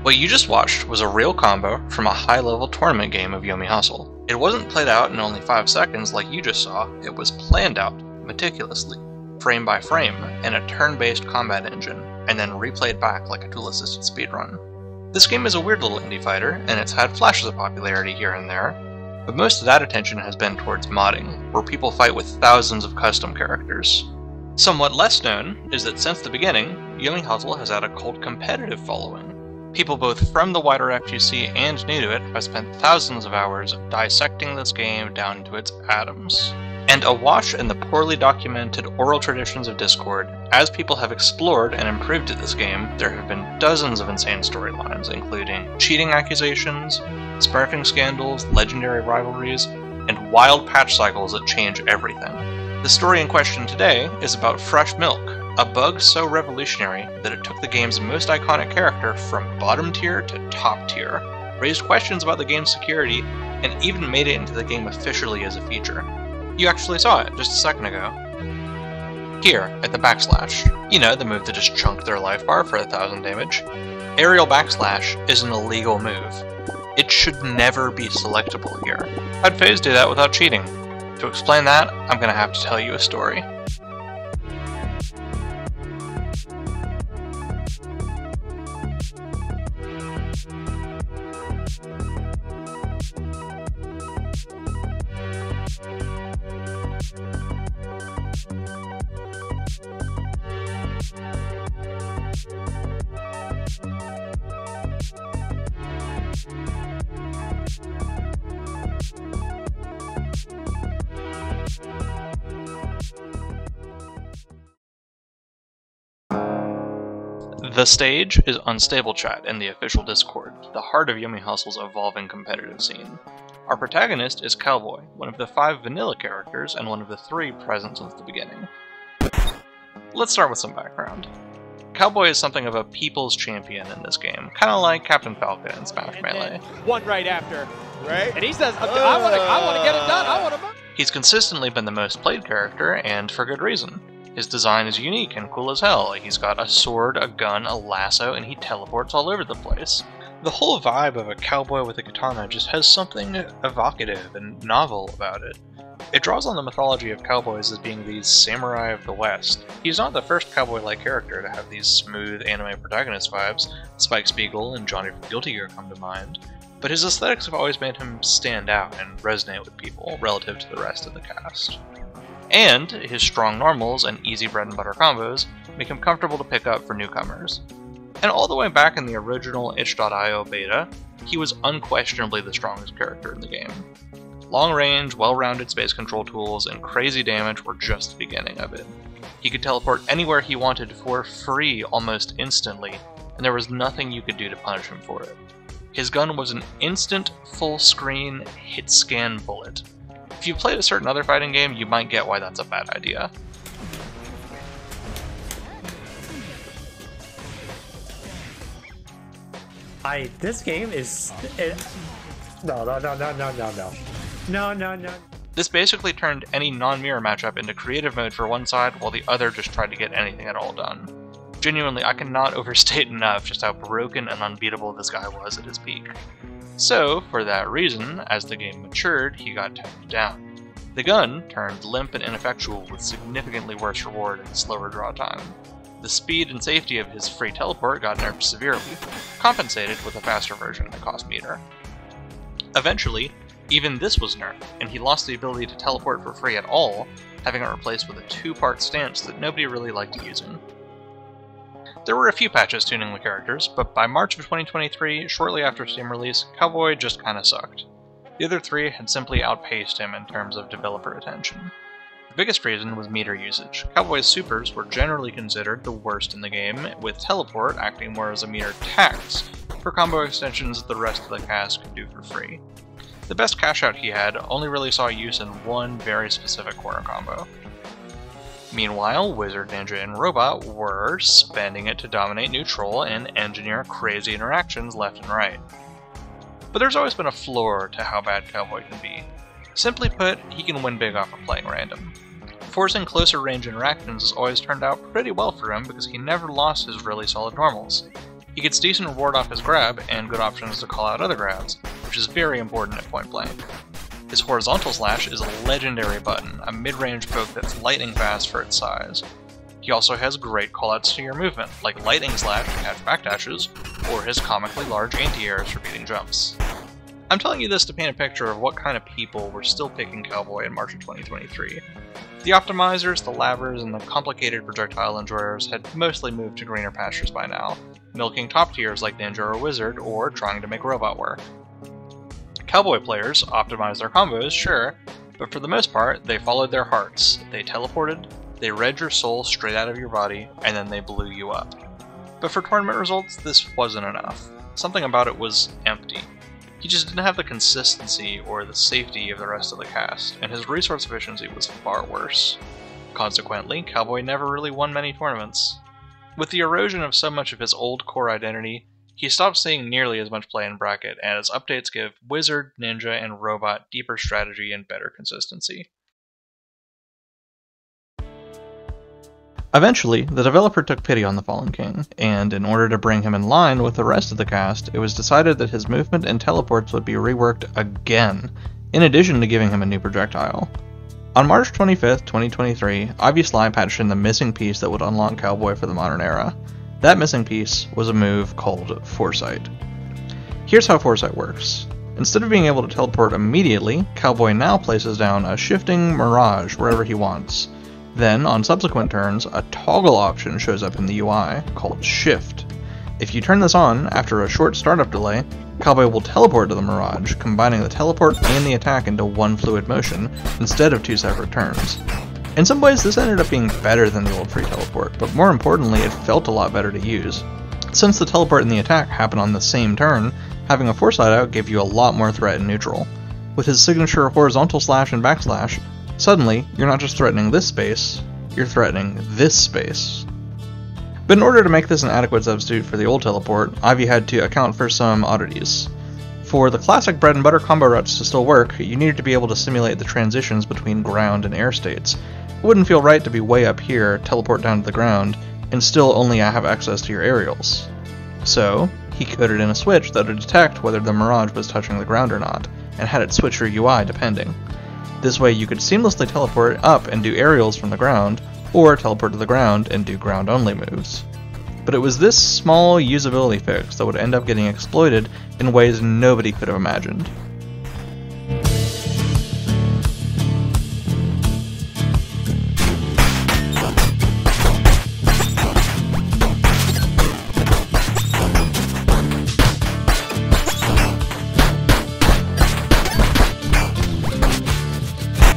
What you just watched was a real combo from a high-level tournament game of Yomi Hustle. It wasn't played out in only 5 seconds like you just saw, it was planned out meticulously, frame by frame, in a turn-based combat engine, and then replayed back like a tool-assisted speedrun. This game is a weird little indie fighter, and it's had flashes of popularity here and there, but most of that attention has been towards modding, where people fight with thousands of custom characters. Somewhat less known is that since the beginning, Yomi Hustle has had a cult competitive following. People both from the wider FGC and new to it have spent thousands of hours dissecting this game down to its atoms. And awash in the poorly documented oral traditions of Discord, as people have explored and improved at this game, there have been dozens of insane storylines, including cheating accusations, smurfing scandals, legendary rivalries, and wild patch cycles that change everything. The story in question today is about Fresh Milk, a bug so revolutionary that it took the game's most iconic character from bottom tier to top tier, raised questions about the game's security, and even made it into the game officially as a feature. You actually saw it just a second ago. Here, at the backslash. You know, the move to just chunk their life bar for 1000 damage. Aerial backslash is an illegal move. It should never be selectable here. How'd FaZe do that without cheating? To explain that, I'm gonna have to tell you a story. The stage is Unstable Chat in the official Discord, the heart of Yomi Hustle's evolving competitive scene. Our protagonist is Cowboy, one of the 5 vanilla characters and one of the 3 present since the beginning. Let's start with some background. Cowboy is something of a people's champion in this game, kinda like Captain Falcon in Smash Melee. One right after, right? And he says, I want to get it done, I want to... He's consistently been the most played character, and for good reason. His design is unique and cool as hell. He's got a sword, a gun, a lasso, and he teleports all over the place. The whole vibe of a cowboy with a katana just has something evocative and novel about it. It draws on the mythology of cowboys as being these samurai of the West. He's not the first cowboy-like character to have these smooth anime protagonist vibes. Spike Spiegel and Johnny from Guilty Gear come to mind. But his aesthetics have always made him stand out and resonate with people relative to the rest of the cast. And his strong normals and easy bread and butter combos make him comfortable to pick up for newcomers. And all the way back in the original itch.io beta, he was unquestionably the strongest character in the game. Long range, well-rounded space control tools, and crazy damage were just the beginning of it. He could teleport anywhere he wanted for free almost instantly, and there was nothing you could do to punish him for it. His gun was an instant, full-screen, hit-scan bullet. If you played a certain other fighting game, you might get why that's a bad idea. This game is... No. This basically turned any non-mirror matchup into creative mode for one side, while the other just tried to get anything at all done. Genuinely, I cannot overstate enough just how broken and unbeatable this guy was at his peak. So, for that reason, as the game matured, he got toned down. The gun turned limp and ineffectual with significantly worse reward and slower draw time. The speed and safety of his free teleport got nerfed severely, compensated with a faster version that cost meter. Eventually, even this was nerfed, and he lost the ability to teleport for free at all, having it replaced with a 2-part stance that nobody really liked using. There were a few patches tuning the characters, but by March of 2023, shortly after Steam release, Cowboy just kinda sucked. The other 3 had simply outpaced him in terms of developer attention. The biggest reason was meter usage. Cowboy's supers were generally considered the worst in the game, with teleport acting more as a mere tax for combo extensions that the rest of the cast could do for free. The best cash out he had only really saw use in one very specific corner combo. Meanwhile, Wizard, Ninja, and Robot were spending it to dominate neutral and engineer crazy interactions left and right. But there's always been a floor to how bad Cowboy can be. Simply put, he can win big off of playing random. Forcing closer range interactions has always turned out pretty well for him because he never lost his really solid normals. He gets decent reward off his grab and good options to call out other grabs, which is very important at point blank. His horizontal slash is a legendary button, a mid-range poke that's lightning fast for its size. He also has great callouts to your movement, like lightning slash to catch backdashes, or his comically large anti-airs for beating jumps. I'm telling you this to paint a picture of what kind of people were still picking Cowboy in March of 2023. The optimizers, the labbers, and the complicated projectile enjoyers had mostly moved to greener pastures by now, milking top tiers like Ninja or Wizard, or trying to make robot work. Cowboy players optimized their combos, sure, but for the most part, they followed their hearts. They teleported, they read your soul straight out of your body, and then they blew you up. But for tournament results, this wasn't enough. Something about it was empty. He just didn't have the consistency or the safety of the rest of the cast, and his resource efficiency was far worse. Consequently, Cowboy never really won many tournaments. With the erosion of so much of his old core identity, he stopped seeing nearly as much play in Bracket, and his updates give Wizard, Ninja, and Robot deeper strategy and better consistency. Eventually, the developer took pity on the Fallen King, and in order to bring him in line with the rest of the cast, it was decided that his movement and teleports would be reworked again, in addition to giving him a new projectile. On March 25th, 2023, Ivy Sly patched in the missing piece that would unlock Cowboy for the modern era. That missing piece was a move called Foresight. Here's how Foresight works. Instead of being able to teleport immediately, Cowboy now places down a shifting mirage wherever he wants. Then, on subsequent turns, a toggle option shows up in the UI, called Shift. If you turn this on, after a short startup delay, Cowboy will teleport to the Mirage, combining the teleport and the attack into one fluid motion, instead of two separate turns. In some ways, this ended up being better than the old free teleport, but more importantly, it felt a lot better to use. Since the teleport and the attack happen on the same turn, having a Foresight out gave you a lot more threat in neutral. With his signature horizontal slash and backslash, suddenly, you're not just threatening this space, you're threatening this space. But in order to make this an adequate substitute for the old teleport, Ivy had to account for some oddities. For the classic bread and butter combo routes to still work, you needed to be able to simulate the transitions between ground and air states. It wouldn't feel right to be way up here, teleport down to the ground, and still only have access to your aerials. So, he coded in a switch that would detect whether the Mirage was touching the ground or not, and had it switch your UI depending. This way you could seamlessly teleport up and do aerials from the ground, or teleport to the ground and do ground-only moves. But it was this small usability fix that would end up getting exploited in ways nobody could have imagined.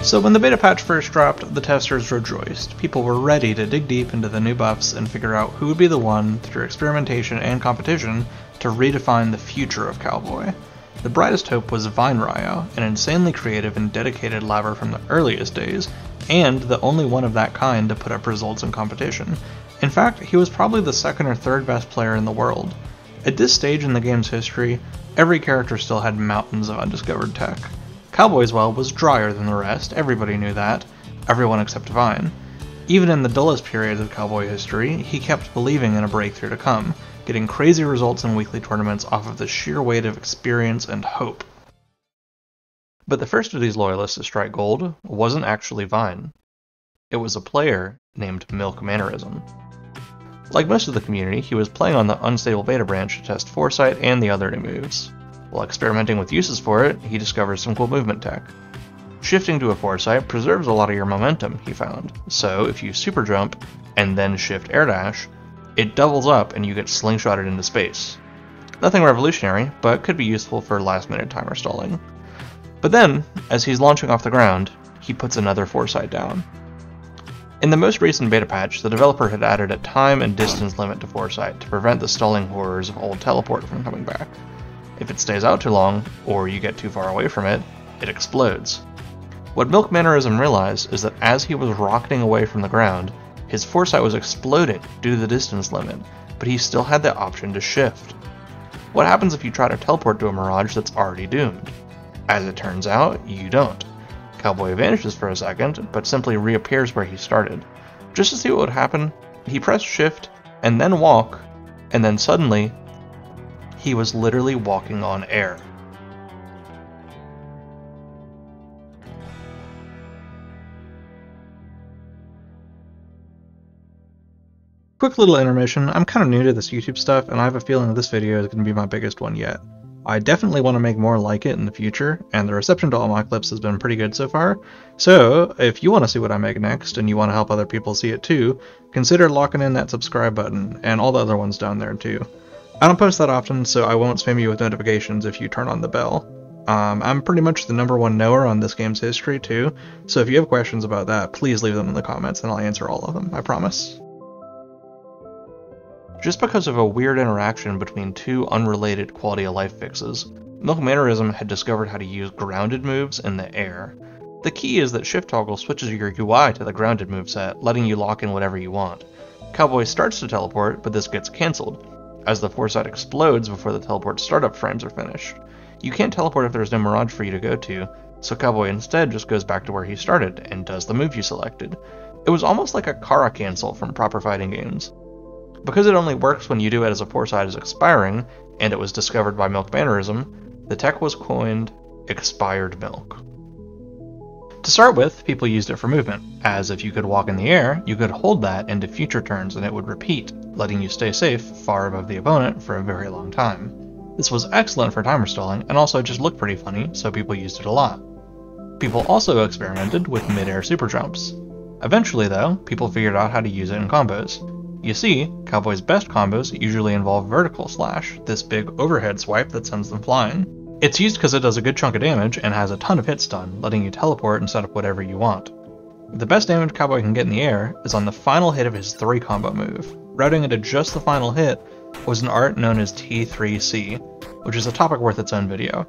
So when the beta patch first dropped, the testers rejoiced. People were ready to dig deep into the new buffs and figure out who would be the one, through experimentation and competition, to redefine the future of Cowboy. The brightest hope was Vine Ryo, an insanely creative and dedicated labber from the earliest days, and the only one of that kind to put up results in competition. In fact, he was probably the second or third best player in the world. At this stage in the game's history, every character still had mountains of undiscovered tech. Cowboy's well was drier than the rest, everybody knew that, everyone except Vine. Even in the dullest period of Cowboy history, he kept believing in a breakthrough to come, getting crazy results in weekly tournaments off of the sheer weight of experience and hope. But the first of these loyalists to strike gold wasn't actually Vine. It was a player named Milk Mannerism. Like most of the community, he was playing on the unstable beta branch to test Foresight and the other new moves. While experimenting with uses for it, he discovers some cool movement tech. Shifting to a Foresight preserves a lot of your momentum, he found, so if you super jump and then shift air dash, it doubles up and you get slingshotted into space. Nothing revolutionary, but could be useful for last minute timer stalling. But then, as he's launching off the ground, he puts another Foresight down. In the most recent beta patch, the developer had added a time and distance limit to Foresight to prevent the stalling horrors of old teleport from coming back. If it stays out too long, or you get too far away from it, it explodes. What Milk Mannerism realized is that as he was rocketing away from the ground, his Foresight was exploding due to the distance limit, but he still had the option to shift. What happens if you try to teleport to a Mirage that's already doomed? As it turns out, you don't. Cowboy vanishes for a second, but simply reappears where he started. Just to see what would happen, he pressed shift, and then walk, and then suddenly, He was literally walking on air. Quick little intermission, I'm kind of new to this YouTube stuff, and I have a feeling this video is going to be my biggest one yet. I definitely want to make more like it in the future, and the reception to all my clips has been pretty good so far, so if you want to see what I make next, and you want to help other people see it too, consider locking in that subscribe button, and all the other ones down there too. I don't post that often, so I won't spam you with notifications if you turn on the bell. I'm pretty much the #1 knower on this game's history too, so if you have questions about that, please leave them in the comments and I'll answer all of them, I promise. Just because of a weird interaction between two unrelated quality of life fixes, Milk Mannerism had discovered how to use grounded moves in the air. The key is that Shift Toggle switches your UI to the grounded moveset, letting you lock in whatever you want. Cowboy starts to teleport, but this gets cancelled, as the foresight explodes before the teleport startup frames are finished. You can't teleport if there's no Mirage for you to go to, so Cowboy instead just goes back to where he started and does the move you selected. It was almost like a Kara cancel from proper fighting games. Because it only works when you do it as a foresight is expiring, and it was discovered by Milk Mannerism, the tech was coined Expired Milk. To start with, people used it for movement, as if you could walk in the air, you could hold that into future turns and it would repeat, letting you stay safe far above the opponent for a very long time. This was excellent for timer stalling, and also just looked pretty funny, so people used it a lot. People also experimented with mid-air super jumps. Eventually though, people figured out how to use it in combos. You see, Cowboy's best combos usually involve vertical slash, this big overhead swipe that sends them flying. It's used because it does a good chunk of damage and has a ton of hit stun, letting you teleport and set up whatever you want. The best damage Cowboy can get in the air is on the final hit of his 3 combo move. Routing into just the final hit was an art known as T3C, which is a topic worth its own video.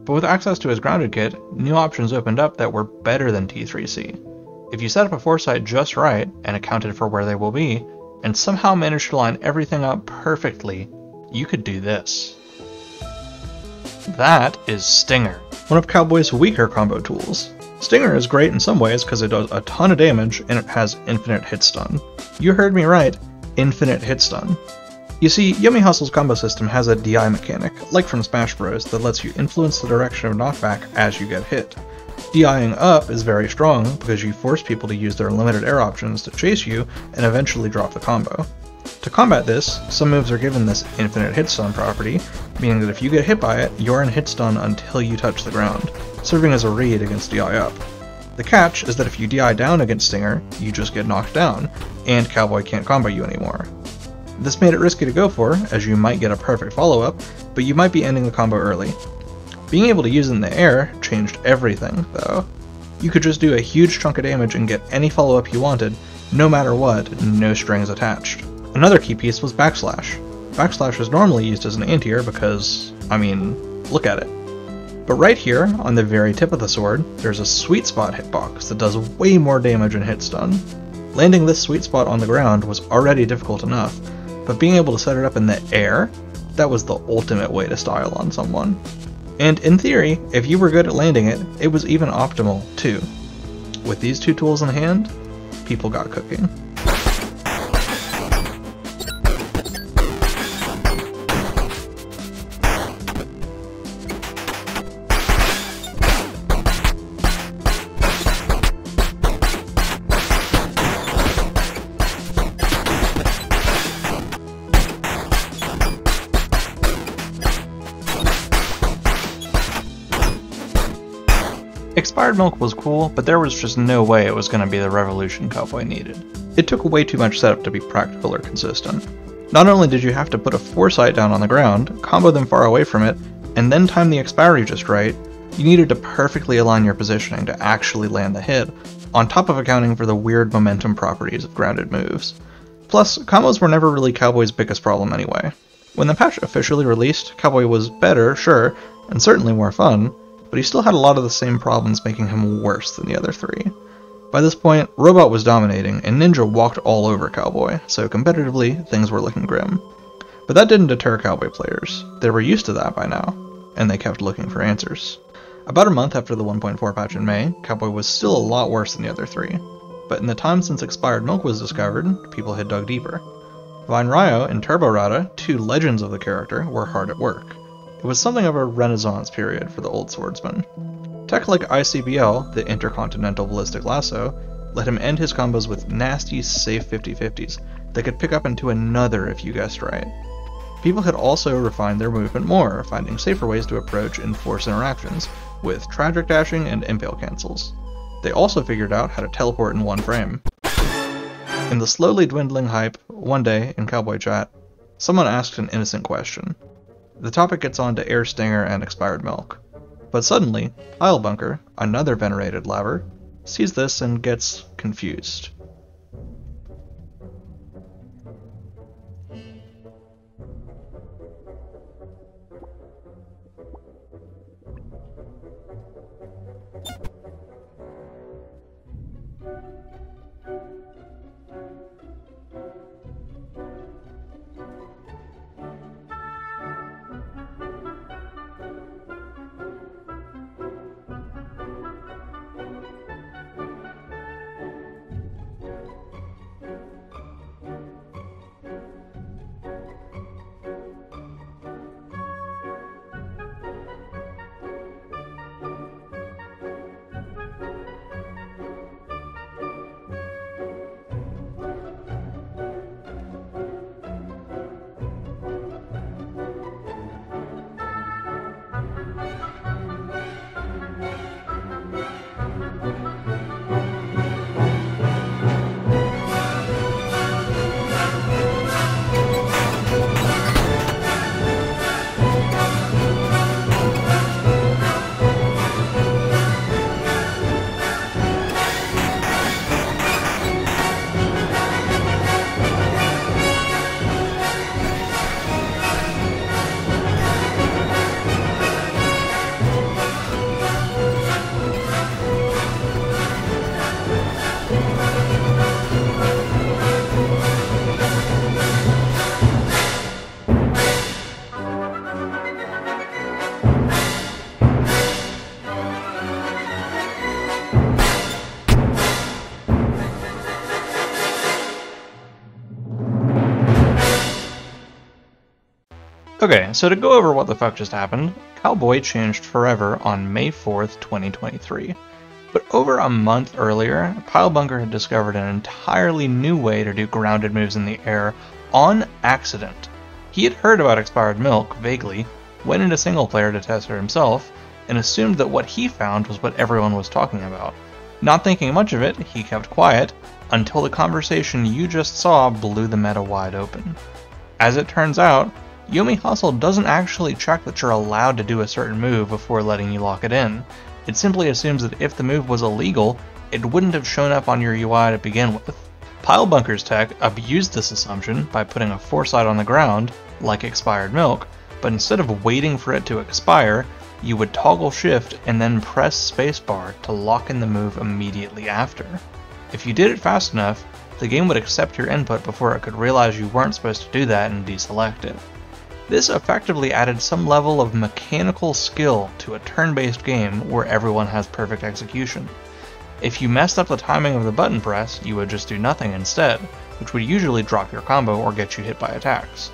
But with access to his grounded kit, new options opened up that were better than T3C. If you set up a foresight just right and accounted for where they will be, and somehow managed to line everything up perfectly, you could do this. That is Stinger, one of Cowboy's weaker combo tools. Stinger is great in some ways because it does a ton of damage and it has infinite hit stun. You heard me right, infinite hit stun. You see, Yummy Hustle's combo system has a DI mechanic, like from Smash Bros, that lets you influence the direction of knockback as you get hit. DIing up is very strong because you force people to use their limited air options to chase you and eventually drop the combo. To combat this, some moves are given this infinite hit stun property, meaning that if you get hit by it, you're in hit stun until you touch the ground, serving as a read against DI up. The catch is that if you DI down against Stinger, you just get knocked down, and Cowboy can't combo you anymore. This made it risky to go for, as you might get a perfect follow-up, but you might be ending the combo early. Being able to use it in the air changed everything, though. You could just do a huge chunk of damage and get any follow-up you wanted, no matter what, no strings attached. Another key piece was backslash. Backslash is normally used as an anti-air because, I mean, look at it. But right here, on the very tip of the sword, there's a sweet spot hitbox that does way more damage and hit stun. Landing this sweet spot on the ground was already difficult enough, but being able to set it up in the air, that was the ultimate way to style on someone. And in theory, if you were good at landing it, it was even optimal too. With these two tools in hand, people got cooking. Expired Milk was cool, but there was just no way it was going to be the revolution Cowboy needed. It took way too much setup to be practical or consistent. Not only did you have to put a foresight down on the ground, combo them far away from it, and then time the expiry just right, you needed to perfectly align your positioning to actually land the hit, on top of accounting for the weird momentum properties of grounded moves. Plus, combos were never really Cowboy's biggest problem anyway. When the patch officially released, Cowboy was better, sure, and certainly more fun, but he still had a lot of the same problems making him worse than the other 3. By this point, Robot was dominating, and Ninja walked all over Cowboy, so competitively, things were looking grim. But that didn't deter Cowboy players. They were used to that by now, and they kept looking for answers. About a month after the 1.4 patch in May, Cowboy was still a lot worse than the other 3, but in the time since Expired Milk was discovered, people had dug deeper. Vine Ryo and Turbo Rada, two legends of the character, were hard at work. It was something of a renaissance period for the old swordsman. Tech like ICBL, the Intercontinental Ballistic Lasso, let him end his combos with nasty, safe 50-50s that could pick up into another if you guessed right. People had also refined their movement more, finding safer ways to approach and force interactions, with tragic dashing and impale cancels. They also figured out how to teleport in one frame. In the slowly dwindling hype, one day, in Cowboy Chat, someone asked an innocent question. The topic gets on to Air Stinger and expired milk. But suddenly, Pilebunker, another venerated laver, sees this and gets confused. Okay, so to go over what the fuck just happened, Cowboy changed forever on May 4th, 2023. But over a month earlier, Pilebunker had discovered an entirely new way to do grounded moves in the air on accident. He had heard about expired milk, vaguely, went into single player to test it himself, and assumed that what he found was what everyone was talking about. Not thinking much of it, he kept quiet, until the conversation you just saw blew the meta wide open. As it turns out, Yomi Hustle doesn't actually check that you're allowed to do a certain move before letting you lock it in. It simply assumes that if the move was illegal, it wouldn't have shown up on your UI to begin with. Pilebunker's tech abused this assumption by putting a foresight on the ground, like expired milk, but instead of waiting for it to expire, you would toggle shift and then press spacebar to lock in the move immediately after. If you did it fast enough, the game would accept your input before it could realize you weren't supposed to do that and deselect it. This effectively added some level of mechanical skill to a turn-based game where everyone has perfect execution. If you messed up the timing of the button press, you would just do nothing instead, which would usually drop your combo or get you hit by attacks.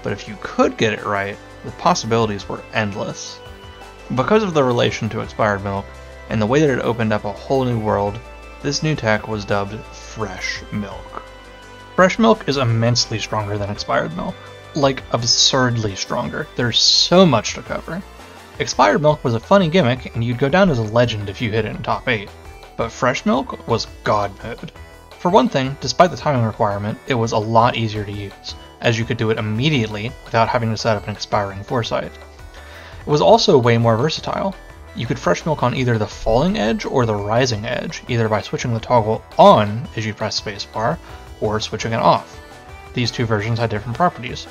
But if you could get it right, the possibilities were endless. Because of the relation to expired milk, and the way that it opened up a whole new world, this new tech was dubbed Fresh Milk. Fresh Milk is immensely stronger than expired milk. Like, absurdly stronger. There's so much to cover. Expired milk was a funny gimmick, and you'd go down as a legend if you hit it in top 8. But fresh milk was god mode. For one thing, despite the timing requirement, it was a lot easier to use, as you could do it immediately without having to set up an expiring foresight. It was also way more versatile. You could fresh milk on either the falling edge or the rising edge, either by switching the toggle on as you press spacebar, or switching it off. These two versions had different properties.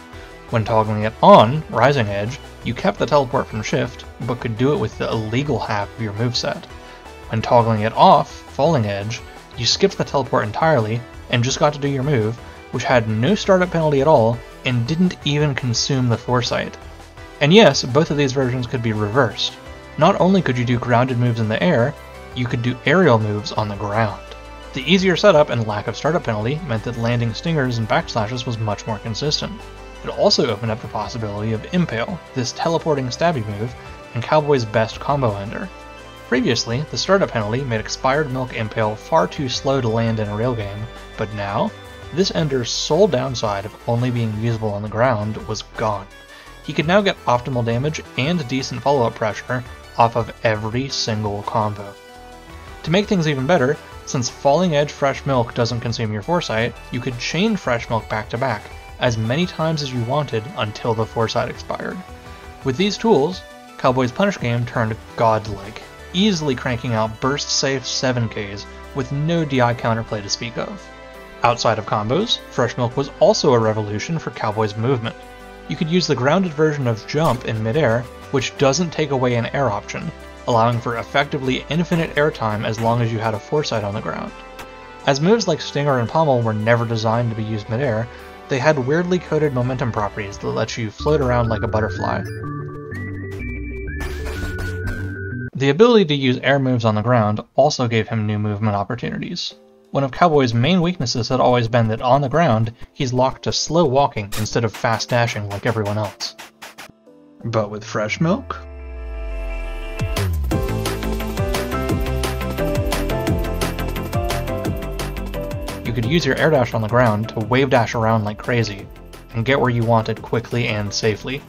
When toggling it on, rising edge, you kept the teleport from shift, but could do it with the illegal half of your moveset. When toggling it off, falling edge, you skipped the teleport entirely, and just got to do your move, which had no startup penalty at all, and didn't even consume the foresight. And yes, both of these versions could be reversed. Not only could you do grounded moves in the air, you could do aerial moves on the ground. The easier setup and lack of startup penalty meant that landing stingers and backslashes was much more consistent. It also opened up the possibility of Impale, this teleporting stabby move, and Cowboy's best combo ender. Previously, the startup penalty made Expired Milk Impale far too slow to land in a rail game, but now, this ender's sole downside of only being usable on the ground was gone. He could now get optimal damage and decent follow-up pressure off of every single combo. To make things even better, since Falling Edge Fresh Milk doesn't consume your Foresight, you could chain Fresh Milk back to back, as many times as you wanted until the Foresight expired. With these tools, Cowboy's Punish game turned godlike, easily cranking out burst-safe 7Ks with no DI counterplay to speak of. Outside of combos, Fresh Milk was also a revolution for Cowboy's movement. You could use the grounded version of Jump in midair, which doesn't take away an air option, allowing for effectively infinite airtime as long as you had a Foresight on the ground. As moves like Stinger and Pommel were never designed to be used midair, they had weirdly coded momentum properties that let you float around like a butterfly. The ability to use air moves on the ground also gave him new movement opportunities. One of Cowboy's main weaknesses had always been that on the ground, he's locked to slow walking instead of fast dashing like everyone else. But with Fresh Milk, you could use your air dash on the ground to wave dash around like crazy, and get where you wanted quickly and safely.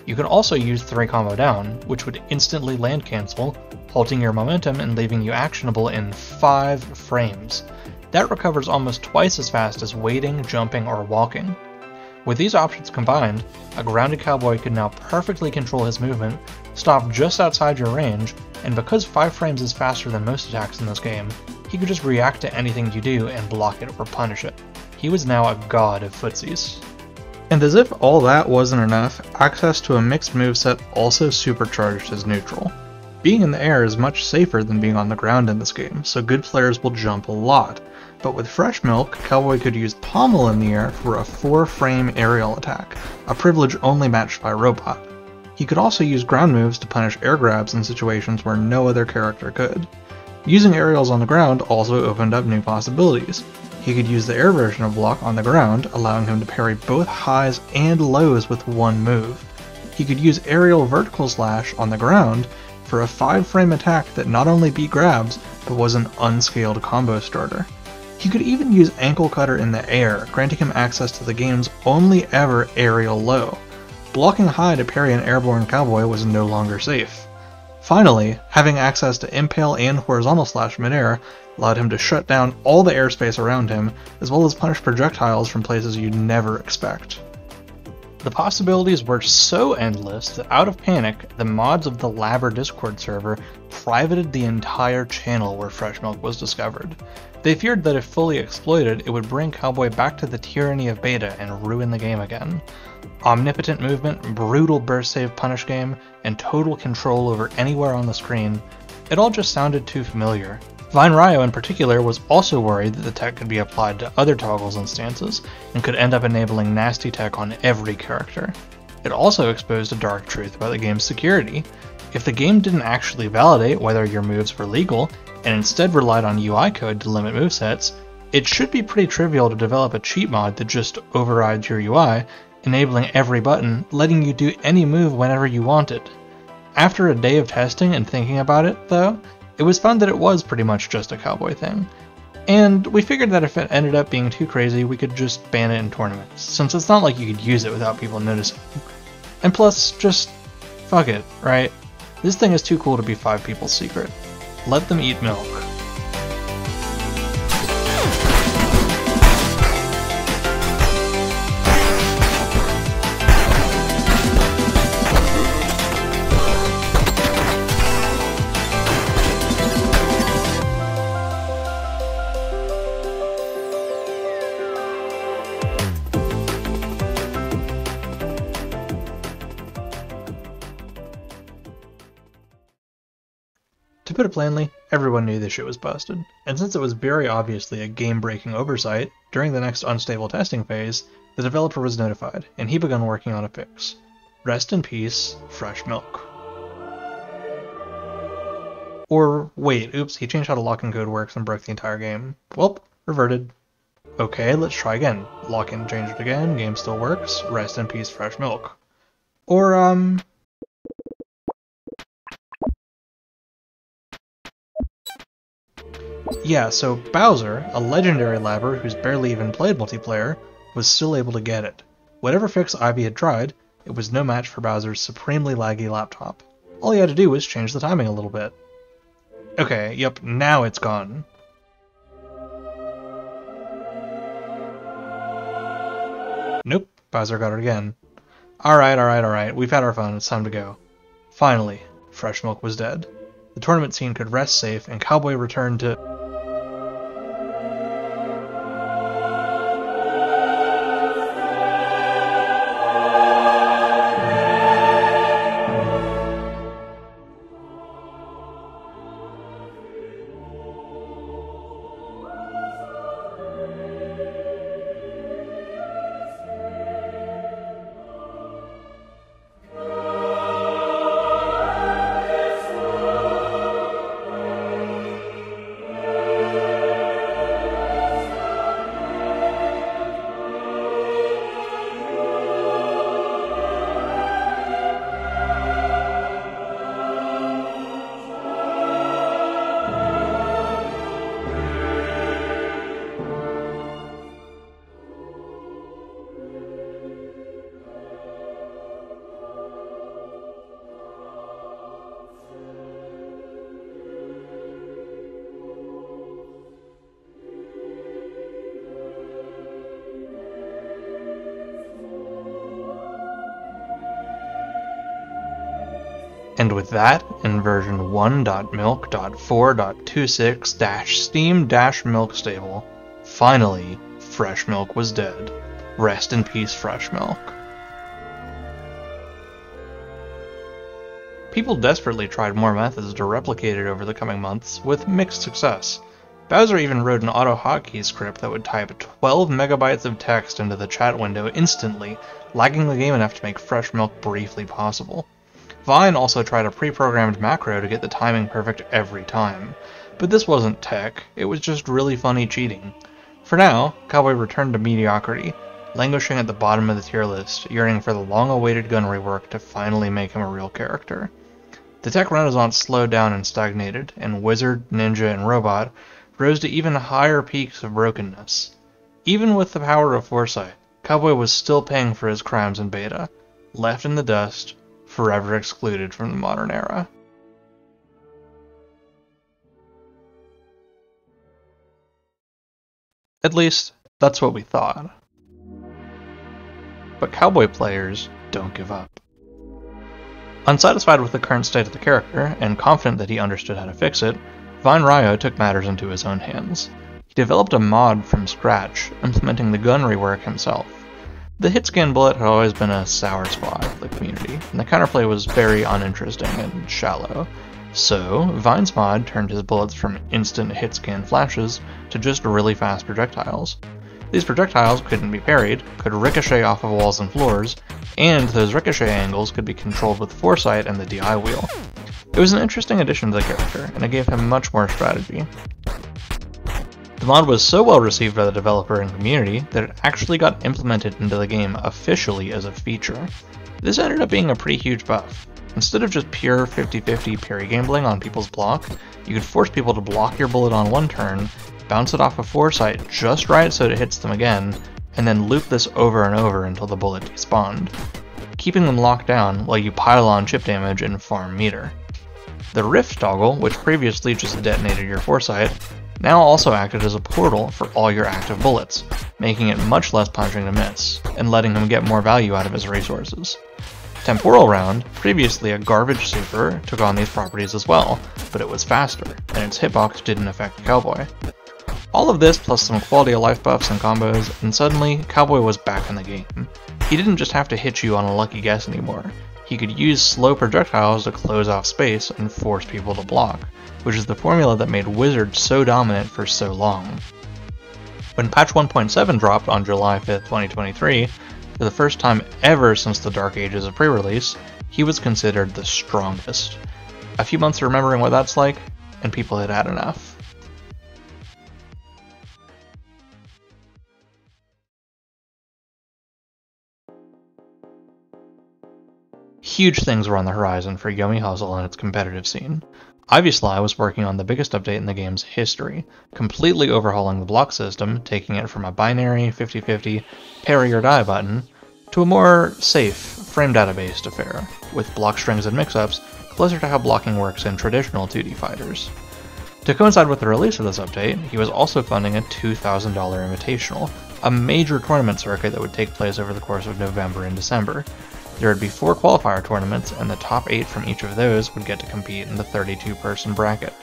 You could also use 3 combo down, which would instantly land cancel, halting your momentum and leaving you actionable in 5 frames. That recovers almost twice as fast as waiting, jumping, or walking. With these options combined, a grounded Cowboy could now perfectly control his movement, stop just outside your range, and because 5 frames is faster than most attacks in this game, he could just react to anything you do and block it or punish it. He was now a god of footsies. And as if all that wasn't enough, access to a mixed moveset also supercharged his neutral. Being in the air is much safer than being on the ground in this game, so good players will jump a lot. But with Fresh Milk, Cowboy could use Pommel in the air for a 4-frame aerial attack, a privilege only matched by Robot. He could also use ground moves to punish air grabs in situations where no other character could. Using aerials on the ground also opened up new possibilities. He could use the air version of Block on the ground, allowing him to parry both highs and lows with one move. He could use Aerial Vertical Slash on the ground for a 5-frame attack that not only beat grabs, but was an unscaled combo starter. He could even use Ankle Cutter in the air, granting him access to the game's only ever aerial low. Blocking high to parry an airborne Cowboy was no longer safe. Finally, having access to Impale and Horizontal Slash midair allowed him to shut down all the airspace around him, as well as punish projectiles from places you'd never expect. The possibilities were so endless that out of panic, the mods of the Labber Discord server privated the entire channel where Fresh Milk was discovered. They feared that if fully exploited, it would bring Cowboy back to the tyranny of beta and ruin the game again. Omnipotent movement, brutal burst save punish game, and total control over anywhere on the screen, it all just sounded too familiar. Vine Ryo in particular was also worried that the tech could be applied to other toggles and stances, and could end up enabling nasty tech on every character. It also exposed a dark truth about the game's security. If the game didn't actually validate whether your moves were legal, and instead relied on UI code to limit movesets, it should be pretty trivial to develop a cheat mod that just overrides your UI, enabling every button, letting you do any move whenever you wanted. After a day of testing and thinking about it, though, it was found that it was pretty much just a Cowboy thing. And we figured that if it ended up being too crazy, we could just ban it in tournaments, since it's not like you could use it without people noticing. And plus, just fuck it, right? This thing is too cool to be 5 people's secret. Let them eat milk. To put it plainly, everyone knew this shit was busted, and since it was very obviously a game-breaking oversight, during the next unstable testing phase, the developer was notified, and he began working on a fix. Rest in peace, Fresh Milk. Or, wait, oops, he changed how the lock-in code works and broke the entire game. Well, reverted. Okay, let's try again. Lock-in changed again, game still works, rest in peace, Fresh Milk. Or, yeah, so Bowser, a legendary labber who's barely even played multiplayer, was still able to get it. Whatever fix Ivy had tried, it was no match for Bowser's supremely laggy laptop. All he had to do was change the timing a little bit. Okay, yep, now it's gone. Nope, Bowser got it again. Alright, we've had our fun, it's time to go. Finally, Fresh Milk was dead. The tournament scene could rest safe, and Cowboy returned to... And with that, in version 1.milk.4.26-Steam-Milk Stable, finally, Fresh Milk was dead. Rest in peace, Fresh Milk. People desperately tried more methods to replicate it over the coming months, with mixed success. Bowser even wrote an auto-hotkey script that would type 12 megabytes of text into the chat window instantly, lagging the game enough to make Fresh Milk briefly possible. Vine also tried a pre-programmed macro to get the timing perfect every time. But this wasn't tech, it was just really funny cheating. For now, Cowboy returned to mediocrity, languishing at the bottom of the tier list, yearning for the long-awaited gun rework to finally make him a real character. The tech renaissance slowed down and stagnated, and Wizard, Ninja, and Robot rose to even higher peaks of brokenness. Even with the power of foresight, Cowboy was still paying for his crimes in beta, left in the dust, forever excluded from the modern era. At least, that's what we thought. But Cowboy players don't give up. Unsatisfied with the current state of the character, and confident that he understood how to fix it, Vine Ryo took matters into his own hands. He developed a mod from scratch, implementing the gun rework himself. The hit-scan bullet had always been a sour spot of the community, and the counterplay was very uninteresting and shallow. So, Vine's mod turned his bullets from instant hit-scan flashes to just really fast projectiles. These projectiles couldn't be parried, could ricochet off of walls and floors, and those ricochet angles could be controlled with foresight and the DI wheel. It was an interesting addition to the character, and it gave him much more strategy. The mod was so well received by the developer and community that it actually got implemented into the game officially as a feature. This ended up being a pretty huge buff. Instead of just pure 50-50 parry gambling on people's block, you could force people to block your bullet on one turn, bounce it off of foresight just right so it hits them again, and then loop this over and over until the bullet despawned, keeping them locked down while you pile on chip damage and farm meter. The Rift toggle, which previously just detonated your foresight, now also acted as a portal for all your active bullets, making it much less punishing to miss, and letting him get more value out of his resources. Temporal Round, previously a garbage super, took on these properties as well, but it was faster, and its hitbox didn't affect Cowboy. All of this plus some quality of life buffs and combos, and suddenly, Cowboy was back in the game. He didn't just have to hit you on a lucky guess anymore. He could use slow projectiles to close off space and force people to block, which is the formula that made Wizard so dominant for so long. When patch 1.7 dropped on July 5th, 2023, for the first time ever since the Dark Ages of pre-release, he was considered the strongest. A few months of remembering what that's like, and people had had enough. Huge things were on the horizon for Yomi Hustle and its competitive scene. Ivy Sly was working on the biggest update in the game's history, completely overhauling the block system, taking it from a binary 50-50 parry or die button to a more safe, frame data-based affair, with block strings and mix-ups closer to how blocking works in traditional 2D fighters. To coincide with the release of this update, he was also funding a $2,000 invitational, a major tournament circuit that would take place over the course of November and December. There would be 4 qualifier tournaments, and the top 8 from each of those would get to compete in the 32-person bracket.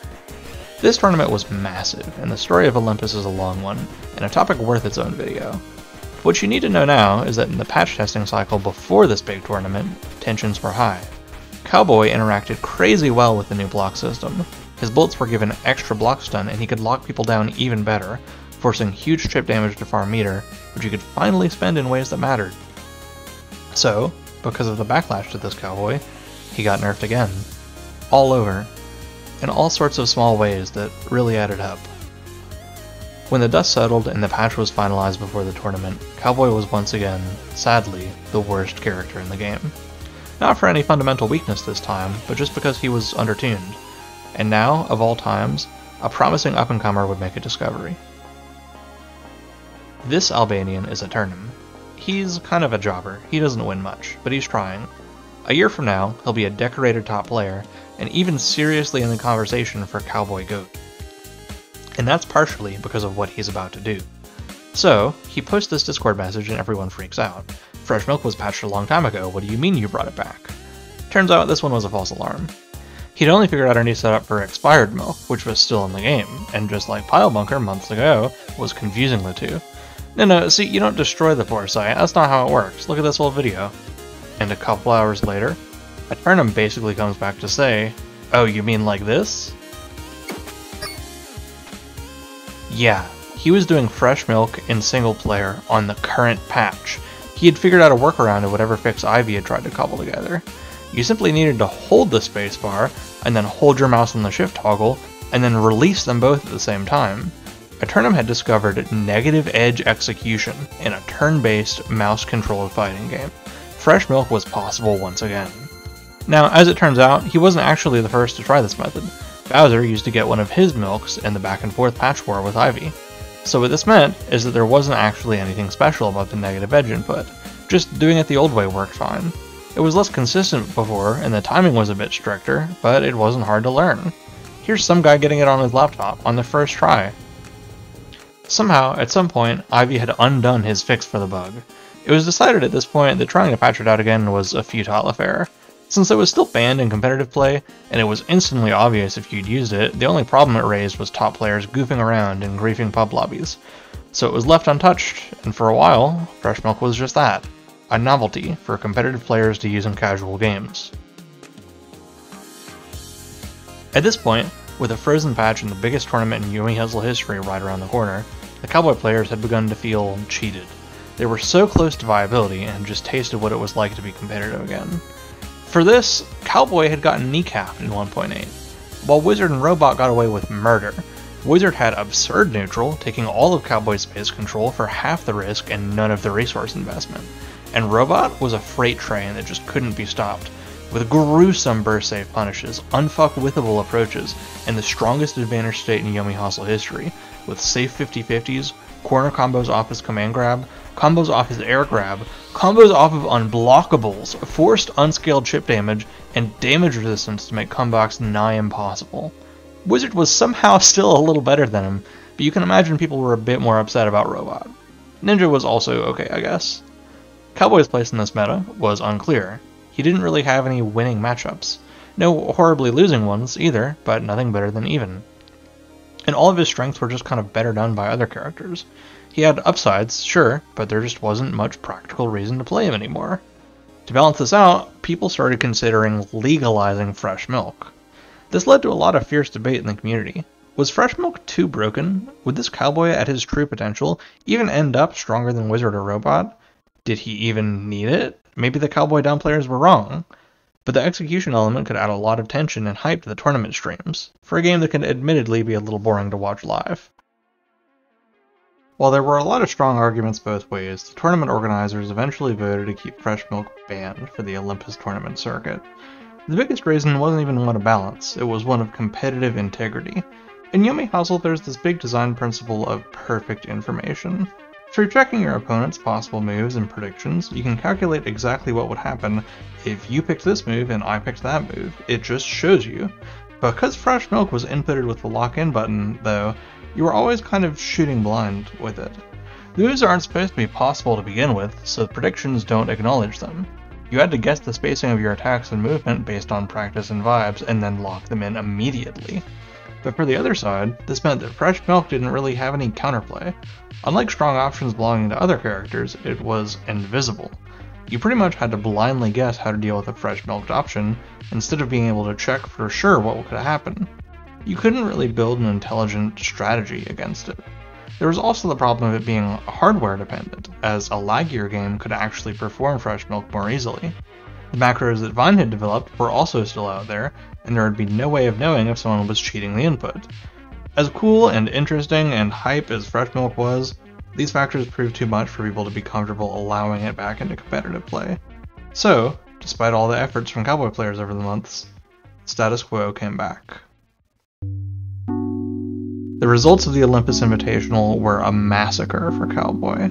This tournament was massive, and the story of Olympus is a long one, and a topic worth its own video. What you need to know now is that in the patch testing cycle before this big tournament, tensions were high. Cowboy interacted crazy well with the new block system. His bullets were given extra block stun, and he could lock people down even better, forcing huge chip damage to farm meter, which he could finally spend in ways that mattered. So, because of the backlash to this Cowboy, he got nerfed again. All over. In all sorts of small ways that really added up. When the dust settled and the patch was finalized before the tournament, Cowboy was once again, sadly, the worst character in the game. Not for any fundamental weakness this time, but just because he was undertuned. And now, of all times, a promising up-and-comer would make a discovery. This Albanian is Eternum. He's kind of a jobber, he doesn't win much, but he's trying. A year from now, he'll be a decorated top player, and even seriously in the conversation for Cowboy GOAT. And that's partially because of what he's about to do. So, he posts this Discord message and everyone freaks out. Fresh Milk was patched a long time ago, what do you mean you brought it back? Turns out this one was a false alarm. He'd only figured out a new setup for expired milk, which was still in the game, and just like Pile Bunker months ago, was confusing the two. No, see, you don't destroy the foresight, that's not how it works, look at this old video. And a couple hours later, Eternum basically comes back to say, oh, you mean like this? Yeah, he was doing Fresh Milk in single player on the current patch. He had figured out a workaround to whatever fix Ivy had tried to cobble together. You simply needed to hold the spacebar, and then hold your mouse on the shift toggle, and then release them both at the same time. Eternum had discovered negative edge execution in a turn-based, mouse-controlled fighting game. Fresh Milk was possible once again. Now, as it turns out, he wasn't actually the first to try this method. Bowser used to get one of his milks in the back-and-forth patch war with Ivy. So what this meant is that there wasn't actually anything special about the negative edge input. Just doing it the old way worked fine. It was less consistent before, and the timing was a bit stricter, but it wasn't hard to learn. Here's some guy getting it on his laptop on the first try. Somehow, at some point, Ivy had undone his fix for the bug. It was decided at this point that trying to patch it out again was a futile affair. Since it was still banned in competitive play, and it was instantly obvious if you'd used it, the only problem it raised was top players goofing around in griefing pub lobbies. So it was left untouched, and for a while, Fresh Milk was just that. A novelty for competitive players to use in casual games. At this point, with a frozen patch in the biggest tournament in Yomi Hustle history right around the corner, the Cowboy players had begun to feel cheated. They were so close to viability and just tasted what it was like to be competitive again. For this, Cowboy had gotten kneecapped in 1.8. While Wizard and Robot got away with murder, Wizard had absurd neutral, taking all of Cowboy's space control for half the risk and none of the resource investment. And Robot was a freight train that just couldn't be stopped, with gruesome burst save punishes, unfuck-withable approaches, and the strongest advantage state in Yomi Hustle history, with safe 50-50s, corner combos off his command grab, combos off his air grab, combos off of unblockables, forced unscaled chip damage, and damage resistance to make comebacks nigh impossible. Wizard was somehow still a little better than him, but you can imagine people were a bit more upset about Robot. Ninja was also okay, I guess. Cowboy's place in this meta was unclear. He didn't really have any winning matchups. No horribly losing ones either, but nothing better than even. And all of his strengths were just kind of better done by other characters. He had upsides, sure, but there just wasn't much practical reason to play him anymore. To balance this out, people started considering legalizing Fresh Milk. This led to a lot of fierce debate in the community. Was Fresh Milk too broken? Would this Cowboy at his true potential even end up stronger than Wizard or Robot? Did he even need it? Maybe the Cowboy down players were wrong. but the execution element could add a lot of tension and hype to the tournament streams, for a game that can admittedly be a little boring to watch live. While there were a lot of strong arguments both ways, the tournament organizers eventually voted to keep Fresh Milk banned for the Olympus tournament circuit. The biggest reason wasn't even one of balance, it was one of competitive integrity. In Yomi Hustle, there's this big design principle of perfect information. Through checking your opponent's possible moves and predictions, you can calculate exactly what would happen if you picked this move and I picked that move. It just shows you. Because Fresh Milk was inputted with the lock-in button, though, you were always kind of shooting blind with it. The moves aren't supposed to be possible to begin with, so predictions don't acknowledge them. You had to guess the spacing of your attacks and movement based on practice and vibes, and then lock them in immediately. But for the other side, this meant that Fresh Milk didn't really have any counterplay. Unlike strong options belonging to other characters, it was invisible. You pretty much had to blindly guess how to deal with a Fresh Milked option, instead of being able to check for sure what could happen. You couldn't really build an intelligent strategy against it. There was also the problem of it being hardware dependent, as a laggier game could actually perform Fresh Milk more easily. The macros that Vine had developed were also still out there, and there would be no way of knowing if someone was cheating the input. As cool and interesting and hype as Fresh Milk was, these factors proved too much for people to be comfortable allowing it back into competitive play. So, despite all the efforts from Cowboy players over the months, status quo came back. The results of the Olympus Invitational were a massacre for Cowboy.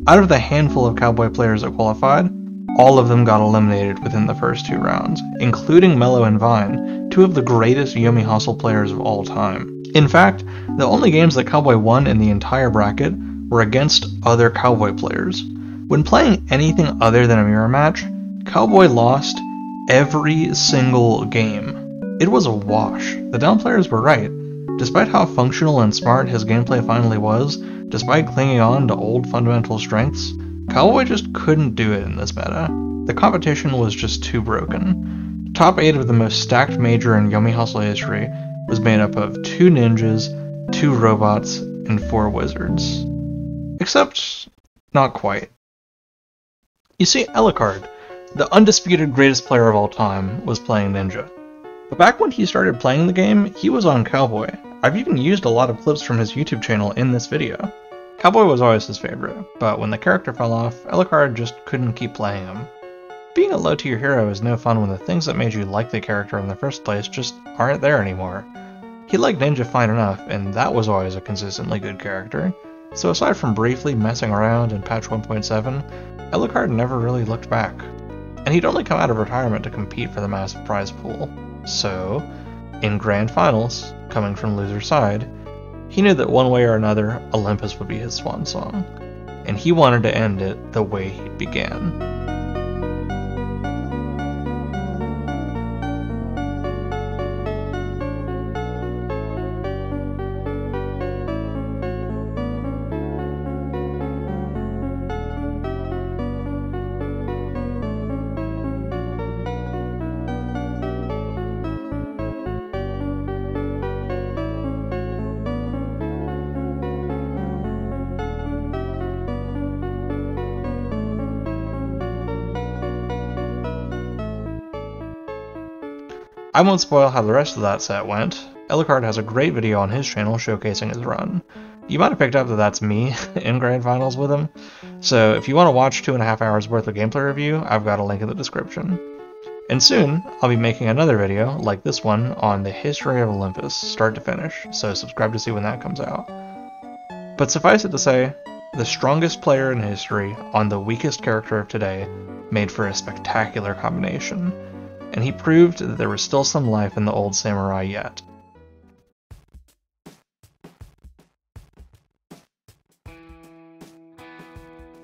Out of the handful of Cowboy players that qualified, all of them got eliminated within the first 2 rounds, including Mello and Vine, 2 of the greatest Yomi Hustle players of all time. In fact, the only games that Cowboy won in the entire bracket were against other Cowboy players. When playing anything other than a mirror match, Cowboy lost every single game. It was a wash. The down players were right. Despite how functional and smart his gameplay finally was, despite clinging on to old fundamental strengths, Cowboy just couldn't do it in this meta. The competition was just too broken. Top 8 of the most stacked major in Yomi Hustle history was made up of 2 ninjas, 2 robots, and 4 wizards. Except, not quite. You see, Elicard, the undisputed greatest player of all time, was playing ninja. But back when he started playing the game, he was on Cowboy. I've even used a lot of clips from his YouTube channel in this video. Cowboy was always his favorite, but when the character fell off, Elicard just couldn't keep playing him. Being a low-tier hero is no fun when the things that made you like the character in the first place just aren't there anymore. He liked Ninja fine enough, and that was always a consistently good character, so aside from briefly messing around in patch 1.7, Elicard never really looked back. And he'd only come out of retirement to compete for the massive prize pool. So, in Grand Finals, coming from loser's side, he knew that one way or another, Olympus would be his swan song, and he wanted to end it the way he began. I won't spoil how the rest of that set went. Elicard has a great video on his channel showcasing his run. You might have picked up that that's me in Grand Finals with him, so if you want to watch 2.5 hours worth of gameplay review, I've got a link in the description. And soon, I'll be making another video, like this one, on the history of Olympus, start to finish, so subscribe to see when that comes out. But suffice it to say, the strongest player in history on the weakest character of today made for a spectacular combination, and he proved that there was still some life in the old samurai yet.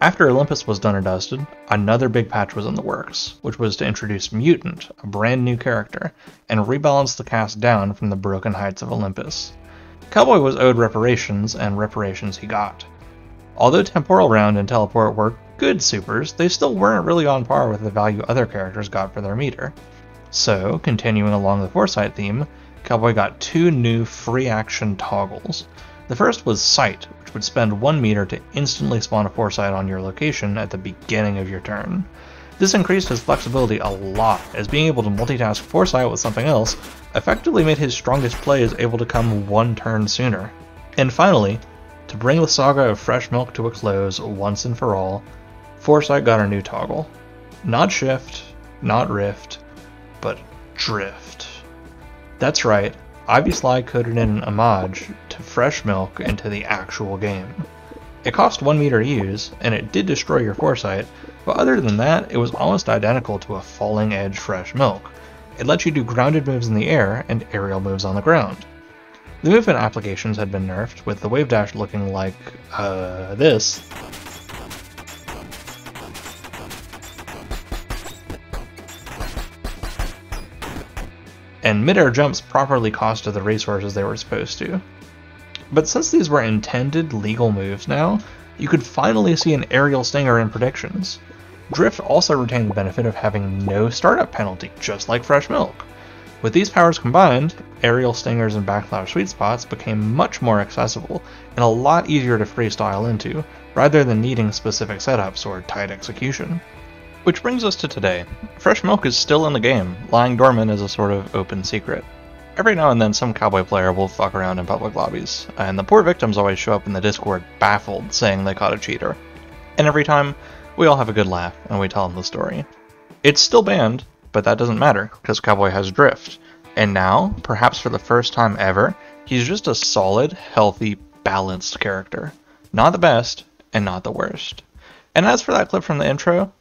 After Olympus was done and dusted, another big patch was in the works, which was to introduce Mutant, a brand new character, and rebalance the cast down from the broken heights of Olympus. Cowboy was owed reparations, and reparations he got. Although Temporal Round and Teleport were good supers, they still weren't really on par with the value other characters got for their meter. So, continuing along the Foresight theme, Cowboy got 2 new free action toggles. The first was Sight, which would spend 1 meter to instantly spawn a Foresight on your location at the beginning of your turn. This increased his flexibility a lot, as being able to multitask Foresight with something else effectively made his strongest plays able to come one turn sooner. And finally, to bring the saga of Fresh Milk to a close once and for all, Foresight got a new toggle. Not Shift, not Rift, but Drift. That's right, Ivy Sly coded in an homage to Fresh Milk into the actual game. It cost 1 meter to use, and it did destroy your Foresight, but other than that, it was almost identical to a Falling Edge Fresh Milk. It lets you do grounded moves in the air and aerial moves on the ground. The movement applications had been nerfed, with the wave dash looking like, this. And mid-air jumps properly costed the resources they were supposed to. But since these were intended legal moves now, you could finally see an aerial stinger in predictions. Drift also retained the benefit of having no startup penalty, just like Fresh Milk. With these powers combined, aerial stingers and backflash sweet spots became much more accessible and a lot easier to freestyle into, rather than needing specific setups or tight execution. Which brings us to today. Fresh Milk is still in the game, lying dormant as a sort of open secret. Every now and then some cowboy player will fuck around in public lobbies, and the poor victims always show up in the Discord baffled, saying they caught a cheater. And every time, we all have a good laugh, and we tell them the story. It's still banned, but that doesn't matter, because Cowboy has Drift. And now, perhaps for the first time ever, he's just a solid, healthy, balanced character. Not the best, and not the worst. And as for that clip from the intro,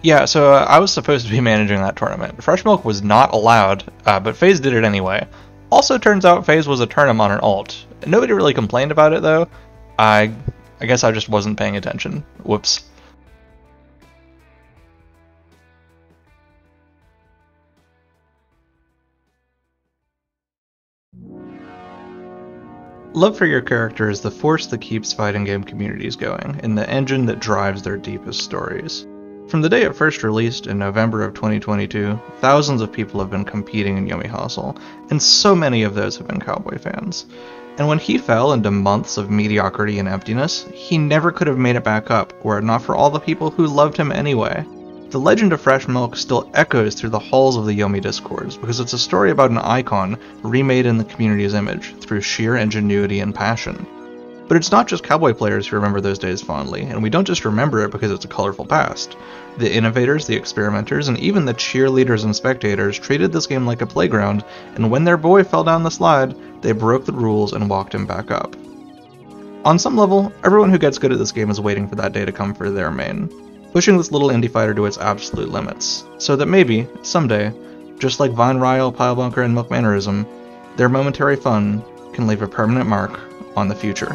yeah, so I was supposed to be managing that tournament. Fresh Milk was not allowed, but FaZe did it anyway. Also turns out FaZe was a turnip on an alt. Nobody really complained about it though. I guess I just wasn't paying attention. Whoops. Love for your character is the force that keeps fighting game communities going, and the engine that drives their deepest stories. From the day it first released in November of 2022, thousands of people have been competing in Yomi Hustle, and so many of those have been Cowboy fans. And when he fell into months of mediocrity and emptiness, he never could have made it back up were it not for all the people who loved him anyway. The legend of Fresh Milk still echoes through the halls of the Yomi Discords, because it's a story about an icon remade in the community's image through sheer ingenuity and passion. But it's not just Cowboy players who remember those days fondly, and we don't just remember it because it's a colorful past. The innovators, the experimenters, and even the cheerleaders and spectators treated this game like a playground, and when their boy fell down the slide, they broke the rules and walked him back up. On some level, everyone who gets good at this game is waiting for that day to come for their main, pushing this little indie fighter to its absolute limits, so that maybe, someday, just like Vine Ryle, Pilebunker, and Milk Mannerism, their momentary fun can leave a permanent mark on the future.